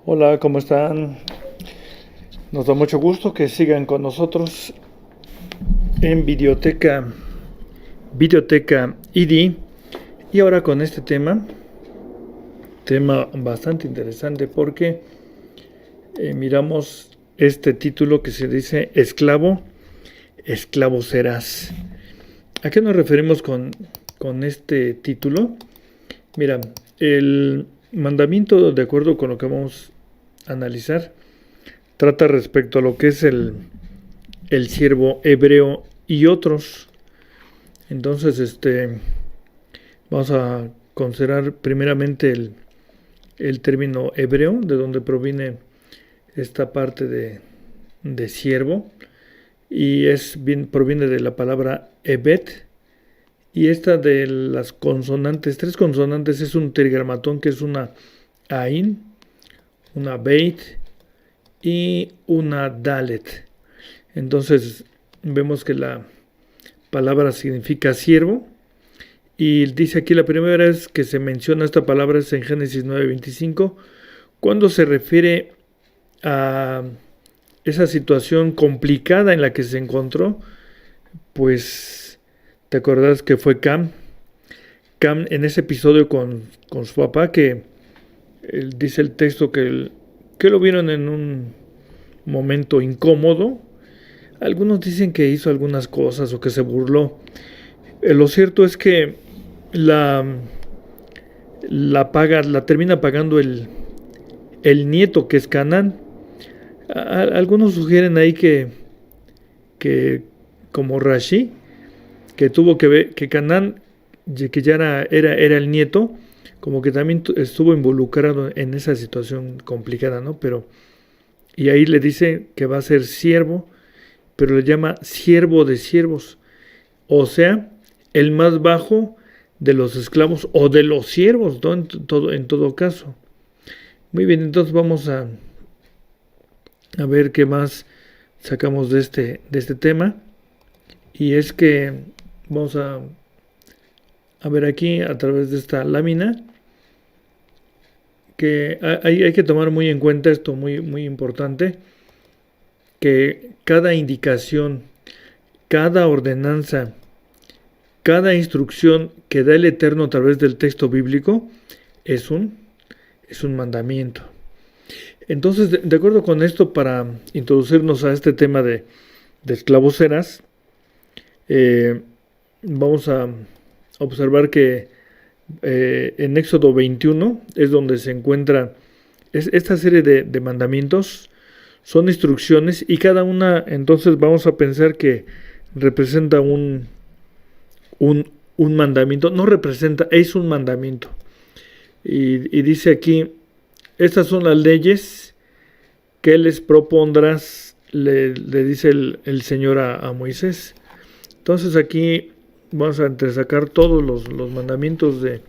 Hola, ¿cómo están? Nos da mucho gusto que sigan con nosotros en Videoteca ID. Y ahora con este tema bastante interesante porque miramos este título que se dice esclavo, esclavo serás. ¿A qué nos referimos con este título? Mira, el mandamiento, de acuerdo con lo que vamos a analizar, trata respecto a lo que es el siervo hebreo y otros. Entonces, vamos a considerar primeramente el término hebreo, de donde proviene esta parte de siervo, y proviene de la palabra ebet, y esta de las consonantes, tres consonantes, es un tetragramatón que es una ain, una beit y una dalet. Entonces vemos que la palabra significa siervo, y dice aquí la primera vez que se menciona esta palabra es en Génesis 9:25, cuando se refiere a esa situación complicada en la que se encontró. Pues te acordás que fue Cam en ese episodio con su papá, que dice el texto que lo vieron en un momento incómodo. Algunos dicen que hizo algunas cosas o que se burló. Lo cierto es que la, la termina pagando el nieto, que es Canaán. Algunos sugieren ahí que como Rashi, que tuvo que ver que Canaán, que ya era el nieto, como que también estuvo involucrado en esa situación complicada, ¿no? Pero, y ahí le dice que va a ser siervo, pero le llama siervo de siervos, o sea, el más bajo de los esclavos o de los siervos, ¿no? En todo caso. Muy bien, entonces vamos a ver qué más sacamos de este tema. Y es que vamos a ver aquí a través de esta lámina que hay que tomar muy en cuenta esto, muy, muy importante, que cada indicación, cada ordenanza, cada instrucción que da el Eterno a través del texto bíblico es un mandamiento. Entonces, de acuerdo con esto, para introducirnos a este tema de esclavos serás, vamos a observar que en Éxodo 21 es donde se encuentra esta serie de mandamientos. Son instrucciones y cada una, entonces vamos a pensar que representa un mandamiento. No representa, es un mandamiento. Y dice aquí, estas son las leyes que les propondrás, le dice el Señor a Moisés. Entonces aquí vamos a entresacar todos los mandamientos de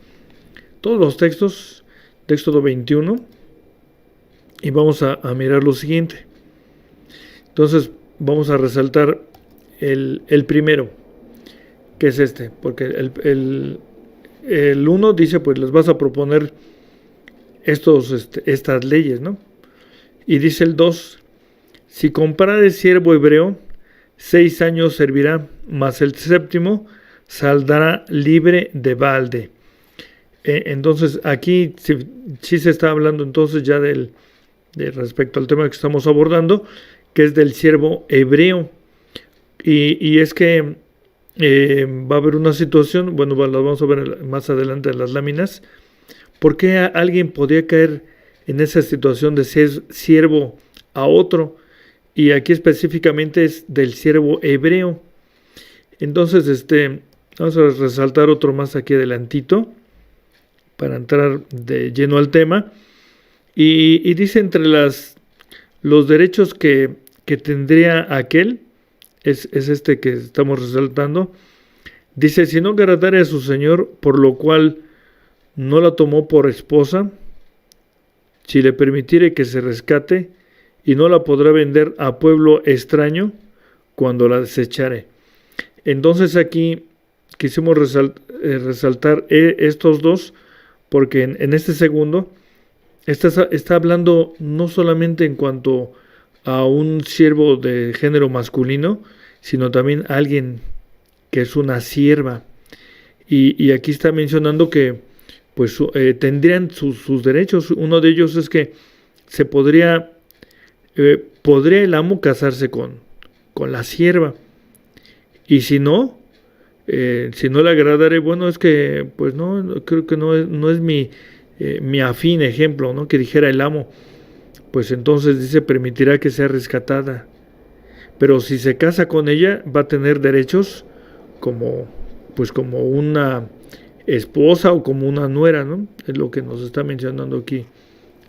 todos los textos de Éxodo 21 y vamos a mirar lo siguiente. Entonces vamos a resaltar el primero, que es este, porque el uno dice, pues les vas a proponer estas leyes, ¿no? Y dice el 2, si comprares siervo hebreo, 6 años servirá, mas el séptimo saldrá libre de balde. Entonces aquí sí se está hablando entonces ya de respecto al tema que estamos abordando, que es del siervo hebreo. Y es que va a haber una situación, bueno, la vamos a ver más adelante en las láminas, ¿por qué alguien podía caer en esa situación de ser siervo a otro? Y aquí específicamente es del siervo hebreo. Entonces, vamos a resaltar otro más aquí adelantito para entrar de lleno al tema. Y dice entre los derechos que tendría aquel, es este que estamos resaltando. Dice, si no agradare a su señor, por lo cual no la tomó por esposa, si le permitiere que se rescate, y no la podrá vender a pueblo extraño cuando la desechare. Entonces aquí quisimos resaltar estos dos, porque en este segundo está hablando no solamente en cuanto a un siervo de género masculino, sino también a alguien que es una sierva. Y aquí está mencionando que pues tendrían sus derechos. Uno de ellos es que se podría el amo casarse con la sierva. Y si no le agradare, bueno, es que pues no, creo que no es mi afín ejemplo, ¿no? Que dijera el amo, pues entonces dice, permitirá que sea rescatada. Pero si se casa con ella, va a tener derechos como, pues como una esposa o como una nuera, ¿no? Es lo que nos está mencionando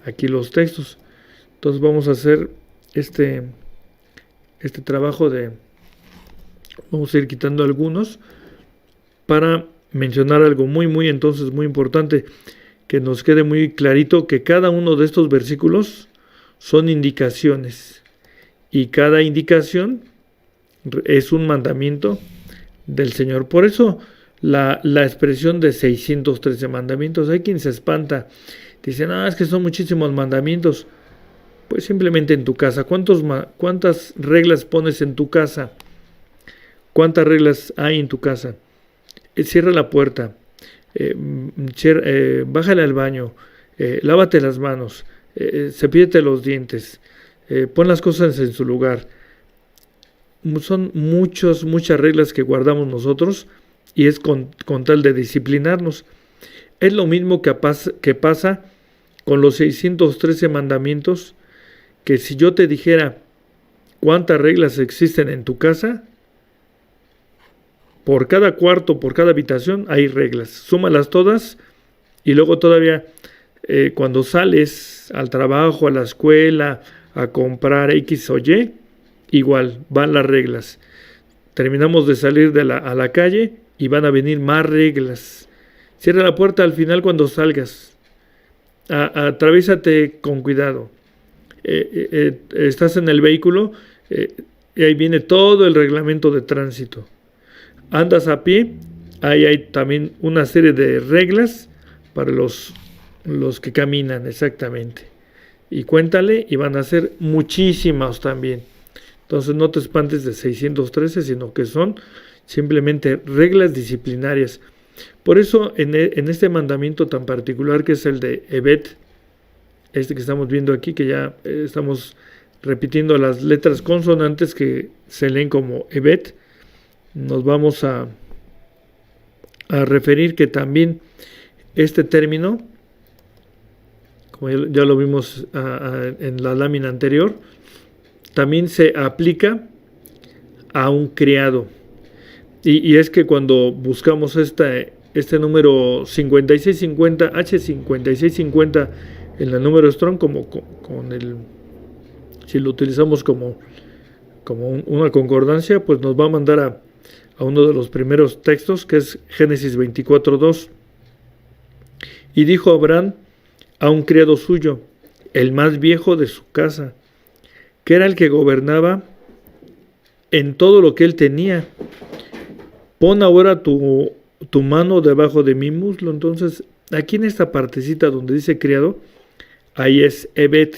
aquí los textos. Entonces vamos a hacer este trabajo vamos a ir quitando algunos para mencionar algo muy importante, que nos quede muy clarito que cada uno de estos versículos son indicaciones y cada indicación es un mandamiento del Señor. Por eso la expresión de 613 mandamientos, hay quien se espanta, dicen, es que son muchísimos mandamientos. Pues simplemente en tu casa, ¿cuántas reglas pones en tu casa? ¿Cuántas reglas hay en tu casa? Cierra la puerta, bájale al baño, lávate las manos, cepíllate los dientes, pon las cosas en su lugar. Son muchas reglas que guardamos nosotros y es con tal de disciplinarnos. Es lo mismo que pasa con los 613 mandamientos, que si yo te dijera cuántas reglas existen en tu casa, por cada cuarto, por cada habitación hay reglas. Súmalas todas y luego todavía cuando sales al trabajo, a la escuela, a comprar X o Y, igual van las reglas. Terminamos de salir a la calle y van a venir más reglas. Cierra la puerta al final cuando salgas. Atraviésate con cuidado. Estás en el vehículo y ahí viene todo el reglamento de tránsito. Andas a pie, ahí hay también una serie de reglas para los que caminan, exactamente. Y cuéntale, y van a ser muchísimas también. Entonces no te espantes de 613, sino que son simplemente reglas disciplinarias. Por eso en este mandamiento tan particular que es el de Evet, que estamos viendo aquí, que ya estamos repitiendo las letras consonantes que se leen como Evet, nos vamos a referir que también este término, como ya lo vimos en la lámina anterior, también se aplica a un criado. Y es que cuando buscamos este número 5650, H5650 en el número Strong, si lo utilizamos como una concordancia, pues nos va a mandar a uno de los primeros textos, que es Génesis 24:2. Y dijo Abraham a un criado suyo, el más viejo de su casa, que era el que gobernaba en todo lo que él tenía, pon ahora tu mano debajo de mi muslo. Entonces, aquí en esta partecita donde dice criado, ahí es Evet.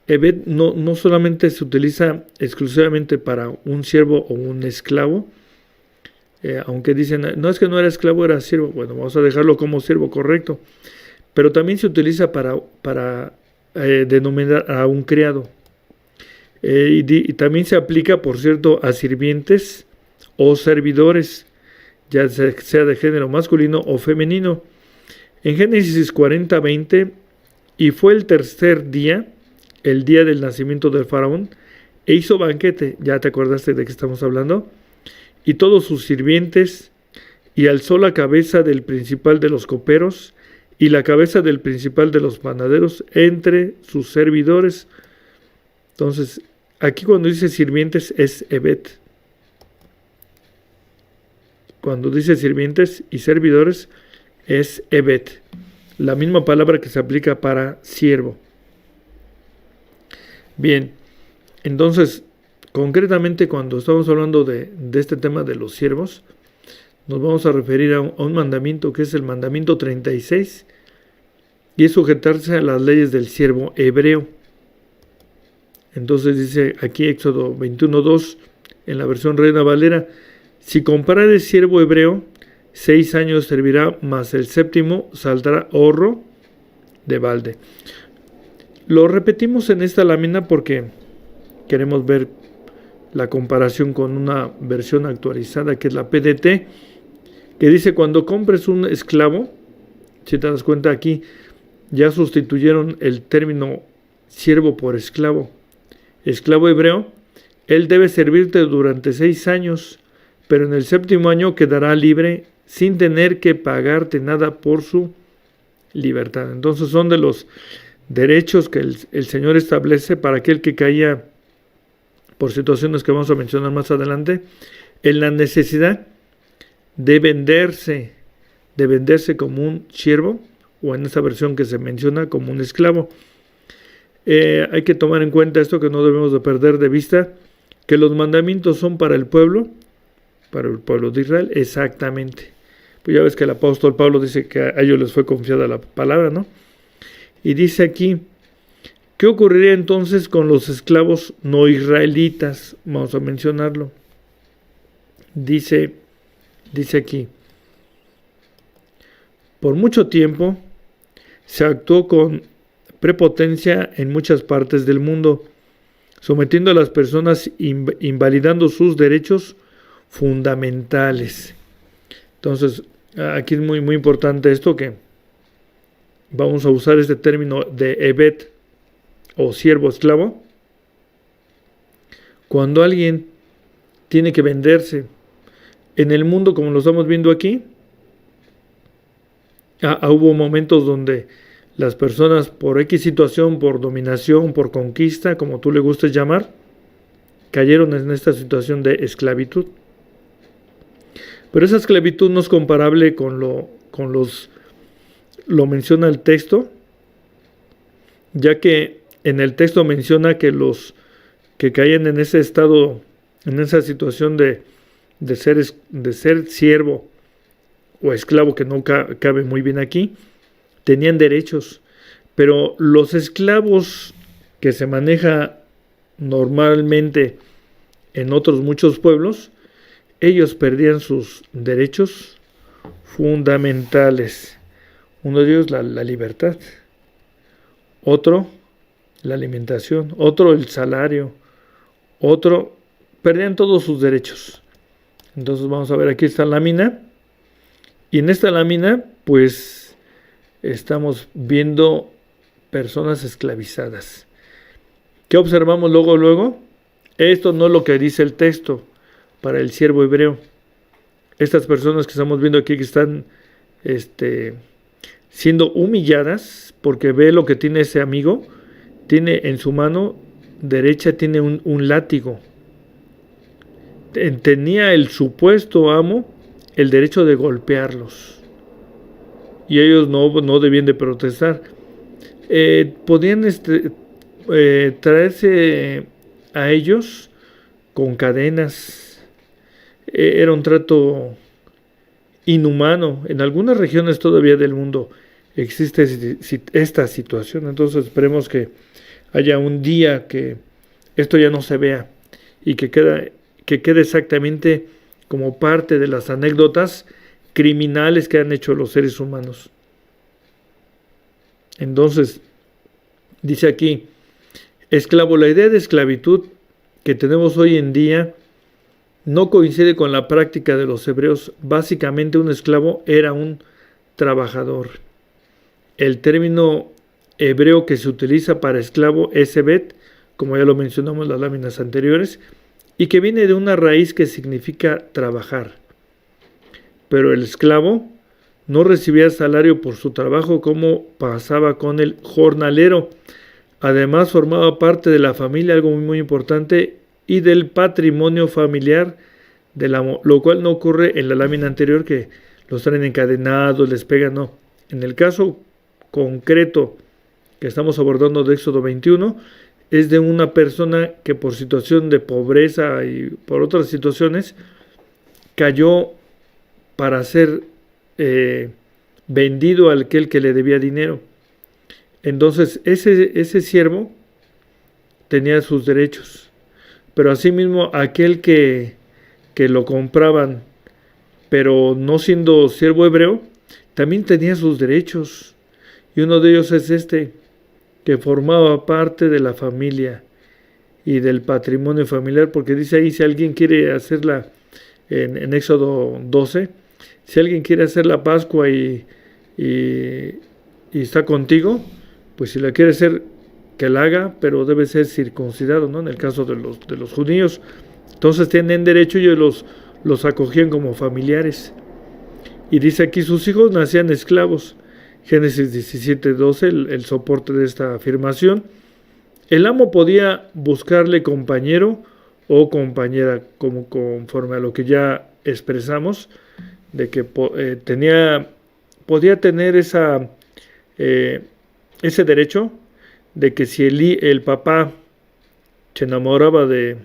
Evet no solamente se utiliza exclusivamente para un siervo o un esclavo, aunque dicen, no es que no era esclavo, era siervo. Bueno, vamos a dejarlo como siervo, correcto. Pero también se utiliza para denominar a un criado. Y también se aplica, por cierto, a sirvientes o servidores, ya sea de género masculino o femenino. En Génesis 40:20, y fue el tercer día, el día del nacimiento del faraón, e hizo banquete, ya te acordaste de qué estamos hablando, y todos sus sirvientes, y alzó la cabeza del principal de los coperos, y la cabeza del principal de los panaderos entre sus servidores. Entonces, aquí cuando dice sirvientes es Evet. Cuando dice sirvientes y servidores es Evet. La misma palabra que se aplica para siervo. Bien, entonces, concretamente cuando estamos hablando de este tema de los siervos, nos vamos a referir a un mandamiento que es el mandamiento 36, y es sujetarse a las leyes del siervo hebreo. Entonces dice aquí Éxodo 21:2 en la versión Reina Valera: si comparare siervo hebreo, 6 años servirá, mas el séptimo saldrá horro de balde. Lo repetimos en esta lámina porque queremos ver la comparación con una versión actualizada que es la PDT, que dice: cuando compres un esclavo, si te das cuenta aquí, ya sustituyeron el término siervo por esclavo. Esclavo hebreo, él debe servirte durante 6 años, pero en el séptimo año quedará libre sin tener que pagarte nada por su libertad. Entonces son de los derechos que el Señor establece para aquel que caía, por situaciones que vamos a mencionar más adelante, en la necesidad de venderse como un siervo, o en esa versión que se menciona como un esclavo. Hay que tomar en cuenta esto, que no debemos de perder de vista, que los mandamientos son para el pueblo de Israel, exactamente. Pues ya ves que el apóstol Pablo dice que a ellos les fue confiada la palabra, ¿no? Y dice aquí: ¿qué ocurriría entonces con los esclavos no israelitas? Vamos a mencionarlo. Dice aquí: por mucho tiempo se actuó con prepotencia en muchas partes del mundo, sometiendo a las personas, invalidando sus derechos fundamentales. Entonces, aquí es muy, muy importante esto, que vamos a usar este término de Ebed o siervo esclavo cuando alguien tiene que venderse. En el mundo, como lo estamos viendo aquí, hubo momentos donde las personas, por X situación, por dominación, por conquista, como tú le gustes llamar, cayeron en esta situación de esclavitud. Pero esa esclavitud no es comparable con lo menciona el texto, ya que en el texto menciona que los que caían en ese estado, en esa situación de ser siervo o esclavo, que no cabe muy bien aquí, tenían derechos. Pero los esclavos que se maneja normalmente en otros muchos pueblos, ellos perdían sus derechos fundamentales. Uno de ellos la libertad, otro la alimentación, otro el salario, otro, perdían todos sus derechos. Entonces vamos a ver aquí esta lámina, y en esta lámina pues estamos viendo personas esclavizadas. ¿Qué observamos luego? Esto no es lo que dice el texto para el siervo hebreo. Estas personas que estamos viendo aquí, que están siendo humilladas porque ve lo que tiene ese amigo, tiene en su mano derecha, tiene un látigo. Tenía el supuesto amo el derecho de golpearlos, y ellos no debían de protestar. Podían traerse a ellos con cadenas. Era un trato inhumano. En algunas regiones todavía del mundo existe esta situación. Entonces esperemos que haya un día que esto ya no se vea, y que quede exactamente como parte de las anécdotas criminales que han hecho los seres humanos. Entonces, dice aquí: esclavo, la idea de esclavitud que tenemos hoy en día no coincide con la práctica de los hebreos. Básicamente, un esclavo era un trabajador. El término hebreo que se utiliza para esclavo es ebed, como ya lo mencionamos en las láminas anteriores, y que viene de una raíz que significa trabajar. Pero el esclavo no recibía salario por su trabajo, como pasaba con el jornalero. Además, formaba parte de la familia, algo muy, muy importante, y del patrimonio familiar del amo, lo cual no ocurre en la lámina anterior, que los traen encadenados, les pegan, no. En el caso concreto que estamos abordando de Éxodo 21, es de una persona que por situación de pobreza y por otras situaciones cayó para ser vendido a aquel que le debía dinero. Entonces, ese siervo tenía sus derechos, pero asimismo aquel que lo compraban, pero no siendo siervo hebreo, también tenía sus derechos. Y uno de ellos es que formaba parte de la familia y del patrimonio familiar, porque dice ahí, si alguien quiere hacerla, en Éxodo 12, si alguien quiere hacer la Pascua y está contigo, pues si la quiere hacer, que la haga, pero debe ser circuncidado, ¿no? En el caso de los judíos. Entonces tienen derecho y ellos los acogían como familiares. Y dice aquí, sus hijos nacían esclavos. Génesis 17:12, el soporte de esta afirmación. El amo podía buscarle compañero o compañera, como conforme a lo que ya expresamos, de que podía tener ese derecho de que si el papá se enamoraba de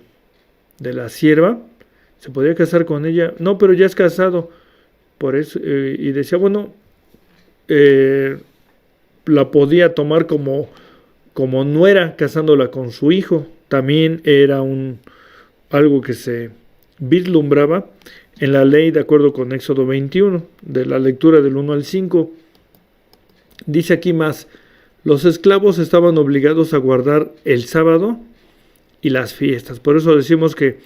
la sierva, se podía casar con ella. No, pero ya es casado. Por eso, y decía, bueno, la podía tomar como nuera, casándola con su hijo. También era algo que se vislumbraba en la ley, de acuerdo con Éxodo 21, de la lectura del 1 al 5. Dice aquí más, los esclavos estaban obligados a guardar el sábado y las fiestas. Por eso decimos que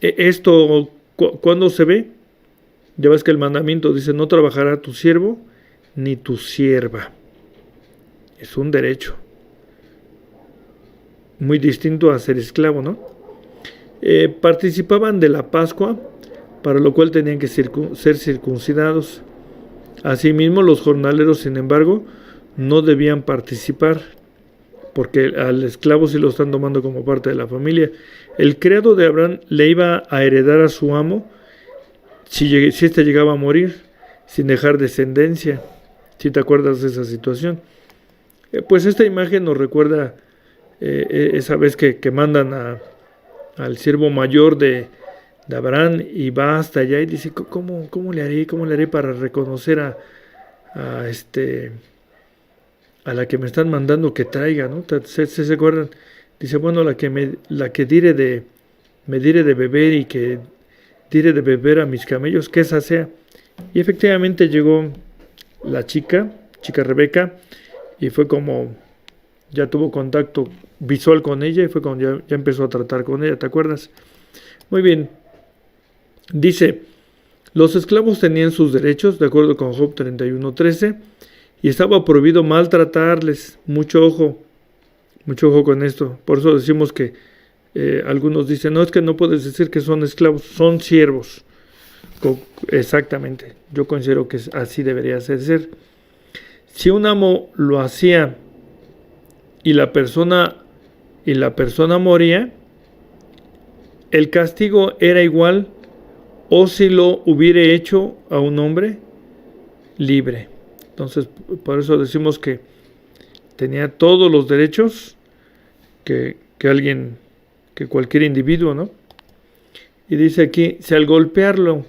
esto, ¿cuándo se ve? Ya ves que el mandamiento dice, no trabajará tu siervo ni tu sierva. Es un derecho. Muy distinto a ser esclavo, ¿no? Participaban de la Pascua, para lo cual tenían que ser circuncidados. Asimismo, los jornaleros, sin embargo, no debían participar, porque al esclavo sí lo están tomando como parte de la familia. El criado de Abraham le iba a heredar a su amo si éste llegaba a morir, sin dejar descendencia. Si te acuerdas de esa situación. Pues esta imagen nos recuerda esa vez que mandan al siervo mayor de Abraham y va hasta allá y dice, ¿cómo le haré para reconocer a la que me están mandando que traiga, ¿no? ¿Se acuerdan? Dice, bueno, la que me dire de beber y que dire de beber a mis camellos, que esa sea. Y efectivamente llegó la chica Rebeca, y fue como, ya tuvo contacto visual con ella, y fue cuando ya empezó a tratar con ella, ¿te acuerdas? Muy bien. Dice, los esclavos tenían sus derechos, de acuerdo con Job 31:13, y estaba prohibido maltratarles. Mucho ojo con esto. Por eso decimos que algunos dicen, no, es que no puedes decir que son esclavos, son siervos. Exactamente, yo considero que así debería ser. Si un amo lo hacía y la persona moría, el castigo era igual o si lo hubiera hecho a un hombre libre. Entonces, por eso decimos que tenía todos los derechos que cualquier individuo, ¿no? Y dice aquí, si al golpearlo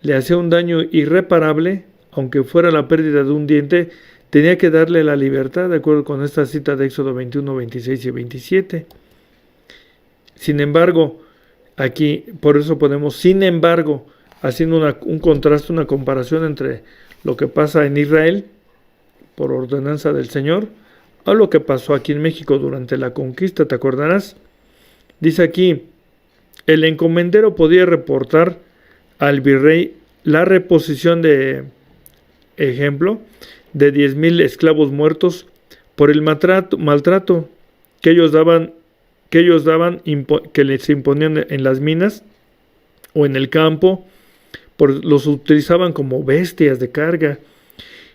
le hacía un daño irreparable, aunque fuera la pérdida de un diente, tenía que darle la libertad, de acuerdo con esta cita de Éxodo 21, 26 y 27. Sin embargo, aquí, por eso ponemos sin embargo, haciendo un contraste, una comparación entre lo que pasa en Israel, por ordenanza del Señor, a lo que pasó aquí en México durante la conquista, ¿te acordarás? Dice aquí, el encomendero podía reportar al virrey la reposición de ejemplo de 10,000 esclavos muertos por el maltrato que ellos daban, que les imponían en las minas o en el campo, los utilizaban como bestias de carga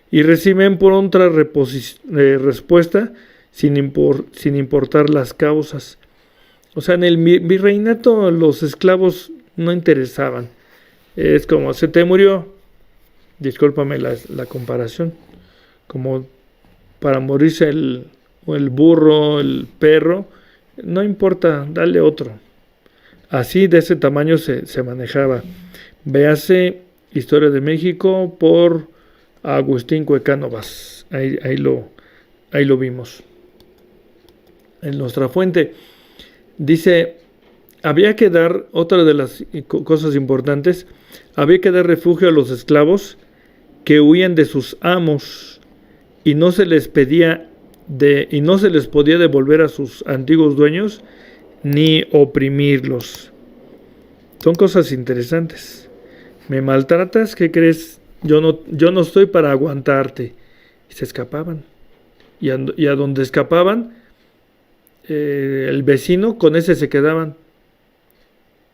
y reciben por otra respuesta sin importar las causas. O sea, en el virreinato los esclavos no interesaban. Es como, se te murió, discúlpame la comparación, como para morirse el burro, el perro, no importa, dale otro. Así, de ese tamaño se manejaba. Véase Historia de México por Agustín Cuecánovas. Ahí ahí lo vimos. En nuestra fuente dice, había que dar, otra de las cosas importantes, había que dar refugio a los esclavos que huían de sus amos y no se les podía devolver a sus antiguos dueños ni oprimirlos. Son cosas interesantes. ¿Me maltratas? ¿Qué crees? Yo no estoy para aguantarte. Y se escapaban. Y a donde escapaban, el vecino, con ese se quedaban.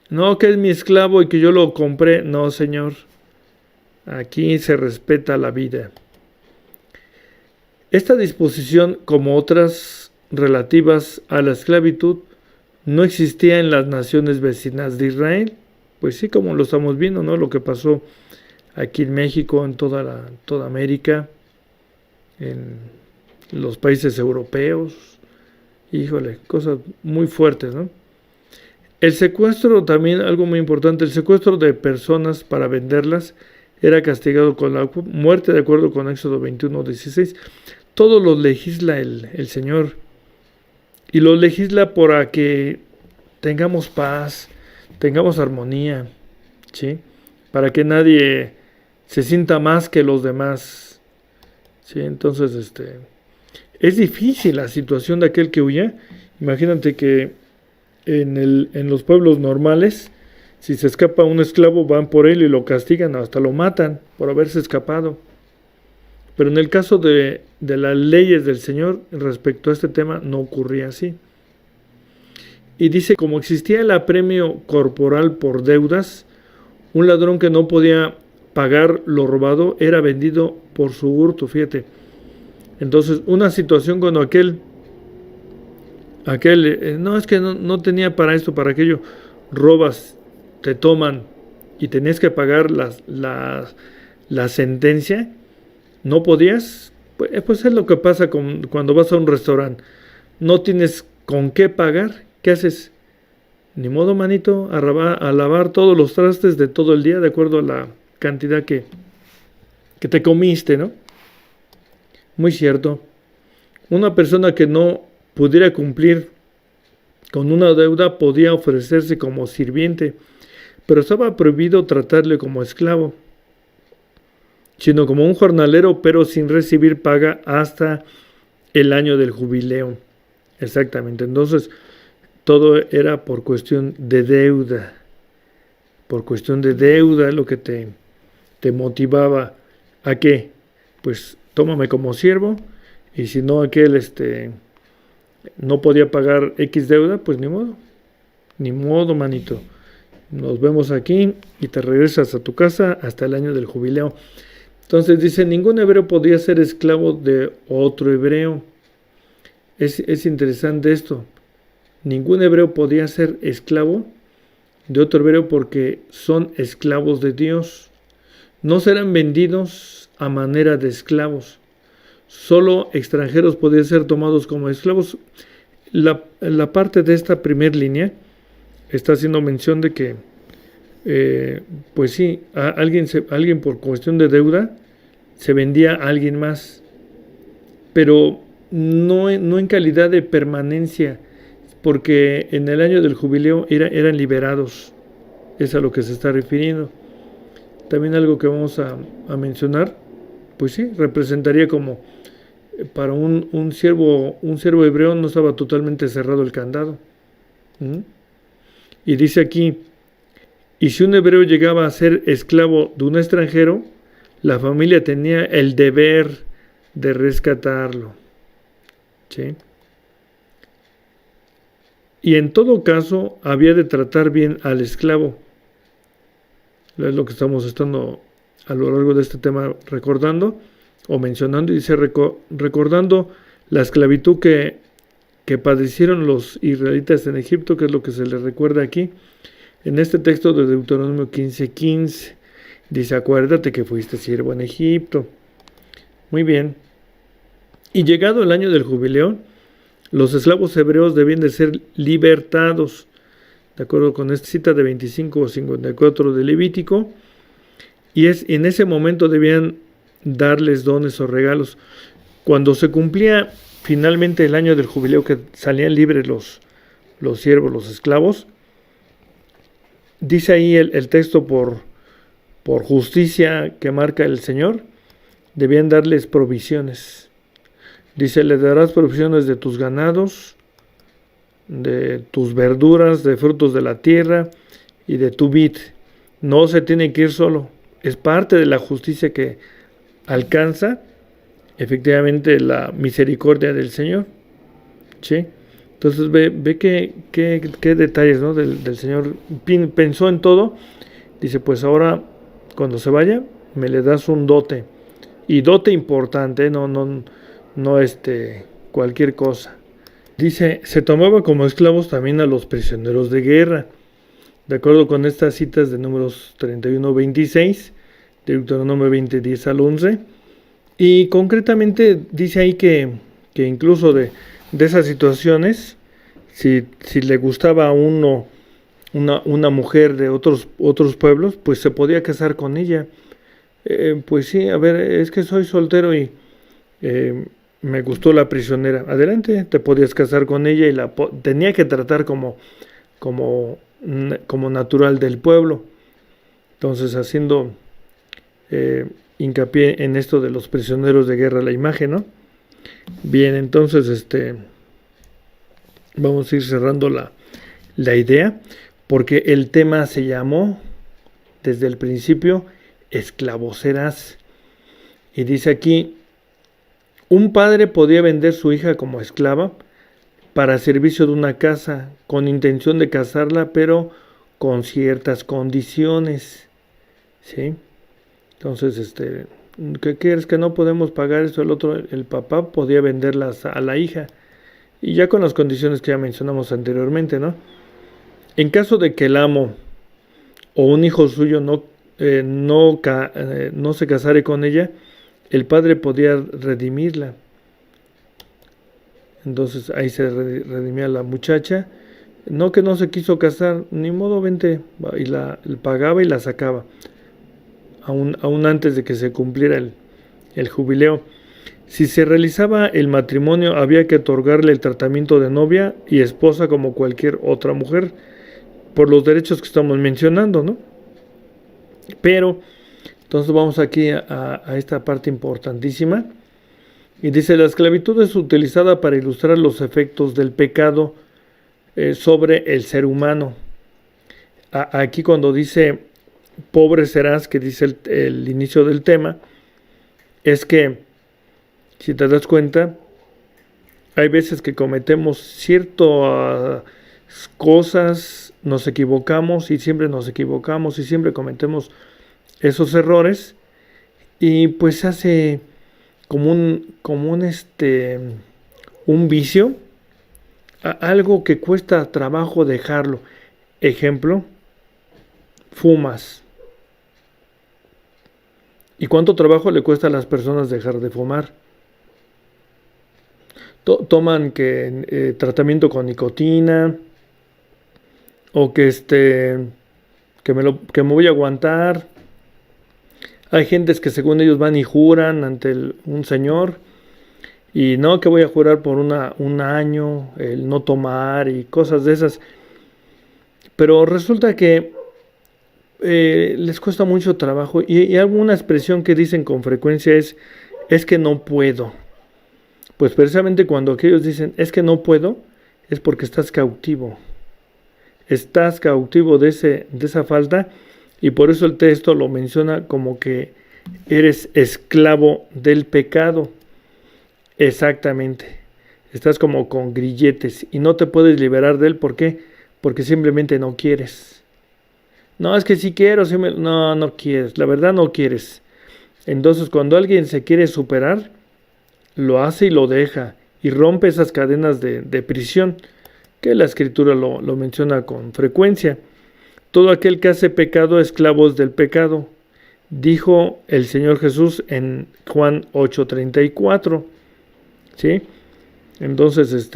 No, que es mi esclavo y que yo lo compré. No, señor. Aquí se respeta la vida. Esta disposición, como otras relativas a la esclavitud, no existía en las naciones vecinas de Israel. Pues sí, como lo estamos viendo, ¿no? Lo que pasó aquí en México, en toda América, en los países europeos. Híjole, cosas muy fuertes, ¿no? El secuestro, también algo muy importante, el secuestro de personas para venderlas era castigado con la muerte, de acuerdo con Éxodo 21:16. Todo lo legisla el Señor. Y lo legisla para que tengamos paz, tengamos armonía, ¿sí? Para que nadie se sienta más que los demás, ¿sí? Entonces, es difícil la situación de aquel que huye. Imagínate que en los pueblos normales, si se escapa un esclavo, van por él y lo castigan, hasta lo matan por haberse escapado. Pero en el caso de las leyes del Señor, respecto a este tema, no ocurría así. Y dice, como existía el apremio corporal por deudas, un ladrón que no podía pagar lo robado era vendido por su hurto, fíjate. Entonces, una situación cuando aquel no, es que no tenía para esto, para aquello, robas, te toman y tenías que pagar la sentencia, no podías, pues es lo que pasa cuando vas a un restaurante, no tienes con qué pagar, ¿qué haces? Ni modo, manito, a lavar todos los trastes de todo el día de acuerdo a la cantidad que te comiste, ¿no? Muy cierto. Una persona que no pudiera cumplir con una deuda podía ofrecerse como sirviente, pero estaba prohibido tratarle como esclavo, sino como un jornalero, pero sin recibir paga hasta el año del jubileo. Exactamente. Entonces, todo era por cuestión de deuda. Por cuestión de deuda lo que te motivaba a qué. Pues tómame como siervo, y si no aquel no podía pagar X deuda, pues ni modo, manito. Nos vemos aquí y te regresas a tu casa hasta el año del jubileo. Entonces dice, ningún hebreo podía ser esclavo de otro hebreo. Es interesante esto. Ningún hebreo podía ser esclavo de otro hebreo porque son esclavos de Dios. No serán vendidos a manera de esclavos. Solo extranjeros podían ser tomados como esclavos. La parte de esta primer línea está haciendo mención de que, pues sí, alguien por cuestión de deuda se vendía a alguien más, pero no en calidad de permanencia, porque en el año del jubileo eran liberados. Es a lo que se está refiriendo. También algo que vamos a mencionar, pues sí, representaría como para un siervo hebreo no estaba totalmente cerrado el candado. Y dice aquí, y si un hebreo llegaba a ser esclavo de un extranjero, la familia tenía el deber de rescatarlo. ¿Sí? Y en todo caso había de tratar bien al esclavo. Es lo que estamos estando a lo largo de este tema recordando o mencionando. Y dice, recordando la esclavitud que padecieron los israelitas en Egipto, que es lo que se les recuerda aquí. En este texto de Deuteronomio 15:15, dice, acuérdate que fuiste siervo en Egipto. Muy bien. Y llegado el año del jubileo, los esclavos hebreos debían de ser libertados, de acuerdo con esta cita de 25 o 54 de Levítico, y en ese momento debían darles dones o regalos. Cuando se cumplía finalmente el año del jubileo, que salían libres los siervos, los esclavos, dice ahí el texto, por justicia que marca el Señor, debían darles provisiones. Dice, le darás provisiones de tus ganados, de tus verduras, de frutos de la tierra y de tu vid. No se tiene que ir solo. Es parte de la justicia que alcanza efectivamente la misericordia del Señor. ¿Sí? Entonces ve qué detalles, ¿no? del Señor. Pensó en todo. Dice, pues ahora cuando se vaya me le das un dote. Y dote importante, no cualquier cosa. Dice, se tomaba como esclavos también a los prisioneros de guerra. De acuerdo con estas citas de Números 31-26, Deuteronomio 20-10 al 11. Y concretamente dice ahí que incluso de esas situaciones, si le gustaba a uno una mujer de otros pueblos, pues se podía casar con ella. Pues sí, a ver, es que soy soltero y me gustó la prisionera. Adelante, te podías casar con ella y tenía que tratar como natural del pueblo. Entonces, haciendo hincapié en esto de los prisioneros de guerra, la imagen, ¿no? Bien, entonces vamos a ir cerrando la idea, porque el tema se llamó desde el principio esclavo serás. Y dice aquí, un padre podía vender su hija como esclava para servicio de una casa, con intención de casarla, pero con ciertas condiciones. ¿Sí? Entonces, ¿qué quieres? Que no podemos pagar esto, el otro. El papá podía venderlas a la hija, y ya con las condiciones que ya mencionamos anteriormente, ¿no? En caso de que el amo o un hijo suyo no se casare con ella, el padre podía redimirla. Entonces ahí se redimía la muchacha. No, que no se quiso casar, ni modo, vente. Y la pagaba y la sacaba, aún antes de que se cumpliera el jubileo. Si se realizaba el matrimonio, había que otorgarle el tratamiento de novia y esposa como cualquier otra mujer, por los derechos que estamos mencionando, ¿no? Pero, entonces vamos aquí a esta parte importantísima. Y dice, la esclavitud es utilizada para ilustrar los efectos del pecado sobre el ser humano. Aquí cuando dice, pobre serás, que dice el inicio del tema, es que, si te das cuenta, hay veces que cometemos ciertas cosas, nos equivocamos y siempre nos equivocamos y siempre cometemos esos errores, y pues se hace como un vicio, algo que cuesta trabajo dejarlo. Ejemplo, fumas. ¿Y cuánto trabajo le cuesta a las personas dejar de fumar? Toman tratamiento con nicotina, o que me voy a aguantar. Hay gentes que según ellos van y juran ante un señor, y no, que voy a jurar por un año el no tomar y cosas de esas. Pero resulta que les cuesta mucho trabajo, y alguna expresión que dicen con frecuencia es que no puedo. Pues precisamente cuando aquellos dicen es que no puedo, es porque estás cautivo. Estás cautivo de esa falta, y por eso el texto lo menciona como que eres esclavo del pecado. Exactamente. Estás como con grilletes y no te puedes liberar de él. ¿Por qué? Porque simplemente no quieres. No, es que sí quiero. No quieres. La verdad no quieres. Entonces, cuando alguien se quiere superar, lo hace y lo deja, y rompe esas cadenas de prisión, que la Escritura lo menciona con frecuencia. Todo aquel que hace pecado, esclavo es del pecado, dijo el Señor Jesús en Juan 8:34. ¿Sí? Entonces,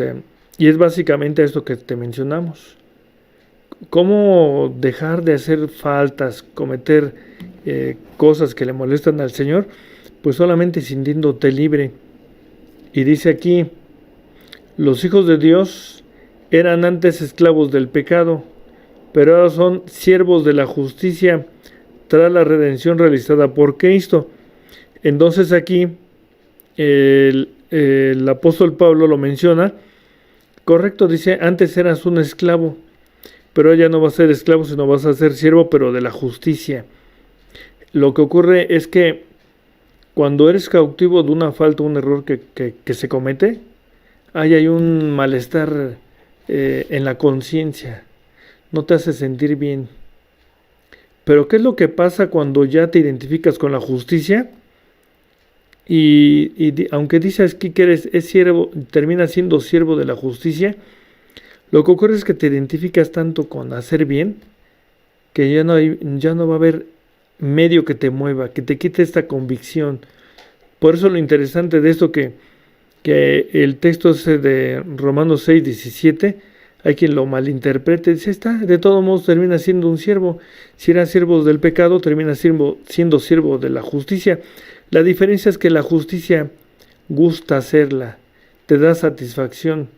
y es básicamente esto que te mencionamos. ¿Cómo dejar de hacer faltas, cometer cosas que le molestan al Señor? Pues solamente sintiéndote libre. Y dice aquí, Los hijos de Dios eran antes esclavos del pecado, pero ahora son siervos de la justicia tras la redención realizada por Cristo. Entonces aquí el apóstol Pablo lo menciona, correcto, dice, antes eras un esclavo, pero ya no vas a ser esclavo, sino vas a ser siervo, pero de la justicia. Lo que ocurre es que cuando eres cautivo de una falta, un error que se comete, ahí hay un malestar en la conciencia, no te hace sentir bien. Pero ¿qué es lo que pasa cuando ya te identificas con la justicia? Aunque dices que eres es siervo, terminas siendo siervo de la justicia, lo que ocurre es que te identificas tanto con hacer bien que ya no va a haber medio que te mueva, que te quite esta convicción. Por eso lo interesante de esto que el texto ese de Romanos 6:17, hay quien lo malinterprete, dice, de todos modos termina siendo un siervo. Si eran siervos del pecado, termina siendo siervo de la justicia. La diferencia es que la justicia gusta hacerla, te da satisfacción.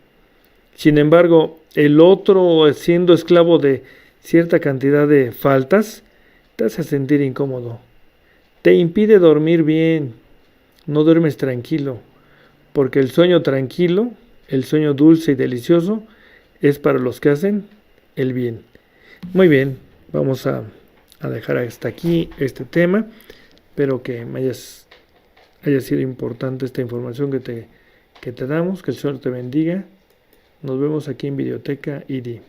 Sin embargo, el otro, siendo esclavo de cierta cantidad de faltas, te hace sentir incómodo. Te impide dormir bien, no duermes tranquilo, porque el sueño tranquilo, el sueño dulce y delicioso, es para los que hacen el bien. Muy bien, vamos a dejar hasta aquí este tema. Espero que haya sido importante esta información que te damos. Que el Señor te bendiga. Nos vemos aquí en Videoteca ID.